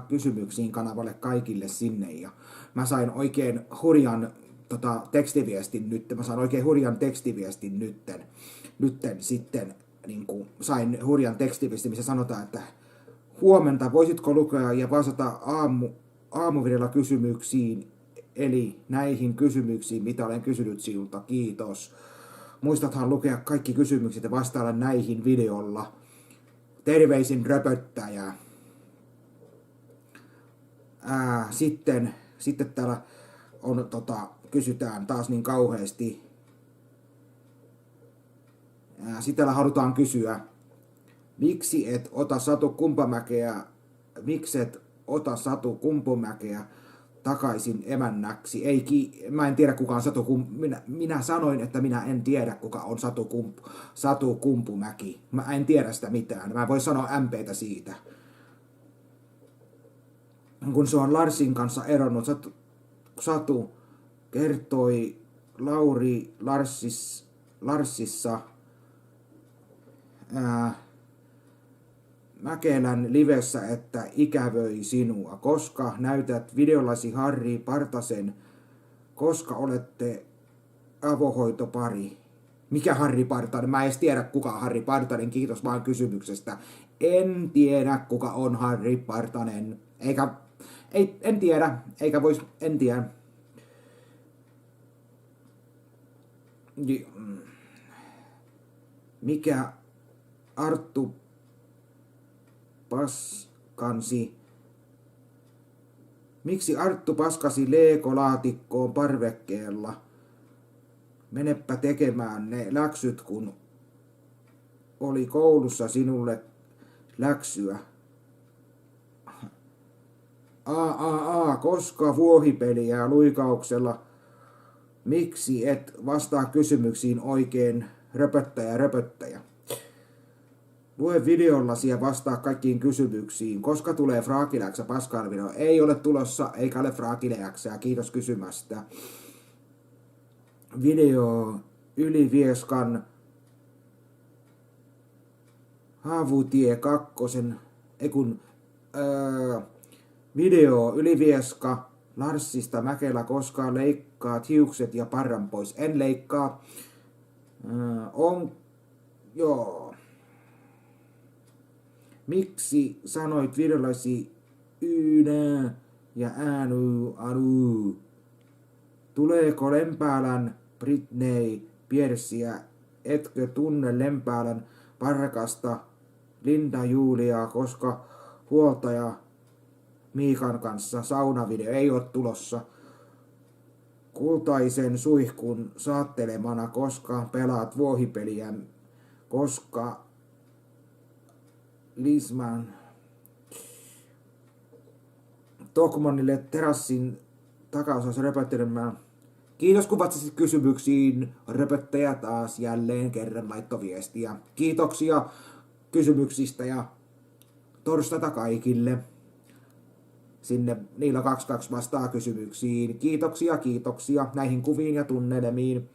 kysymyksiin kanavalle kaikille sinne ja mä sain oikein hurjan tekstiviestin nyt. Mä sain oikein hurjan tekstiviestin nytten sitten niin kuin sain hurjan tekstiviestin, missä sanotaan, että huomenta voisitko lukea ja vastata aamuvideolla kysymyksiin, eli näihin kysymyksiin, mitä olen kysynyt sinulta, kiitos. Muistathan lukea kaikki kysymykset ja vastailla näihin videolla. Terveisin röpöttäjä. Sitten täällä on, kysytään taas niin kauheasti. Sitten täällä halutaan kysyä, miksi et ota Satu Kumpumäkeä takaisin emännäksi? Mä en tiedä kuka on minä sanoin, että minä en tiedä kuka on Satu Kumpumäki. Mä en tiedä sitä mitään. Mä en voi sanoa MPtä siitä. Kun se on Larsin kanssa eronnut, Satu kertoi Lauri Larsissa Mäkelän livessä, että ikävöi sinua, koska näytät videollasi Harri Partasen, koska olette avohoitopari. Mikä Harri Partanen? Mä en edes tiedä kuka on Harri Partanen, kiitos vaan kysymyksestä. En tiedä kuka on Harri Partanen, en tiedä. Mikä Arttu paskansi? Miksi Arttu paskasi Lego-laatikkoon parvekkeella? Menepä tekemään ne läksyt, kun oli koulussa sinulle läksyä. Koska vuohipeliä luikauksella. Miksi et vastaa kysymyksiin oikein, röpöttäjä? Lue videollasi ja vastaa kaikkiin kysymyksiin. Koska tulee Fraakiläksä Pascal video? Ei ole tulossa, eikä ole Fraakiläksää. Kiitos kysymästä. Video Ylivieskan Haavutie 2. Video Ylivieska Larsista Mäkelä, koska leikkaat hiukset ja parran pois. En leikkaa. Miksi sanoit videollasi Ynä ja anu? Tuleeko Lempäälän Britney Pierceä? Etkö tunne Lempäälän parkasta Linda Juliaa, koska huoltaja Miikan kanssa saunavideo ei ole tulossa. Kultaisen suihkun saattelemana, koska pelaat vuohipeliä, koska Lisman Tokmanille terassin takaosassa röpöttelemään. Kiitos kun vastasit kysymyksiin. Röpöttäjä taas jälleen kerran laittoviestiä. Kiitoksia kysymyksistä ja torstaita kaikille. Sinne niillä 22 vastaa kysymyksiin. Kiitoksia näihin kuviin ja tunnelmiin.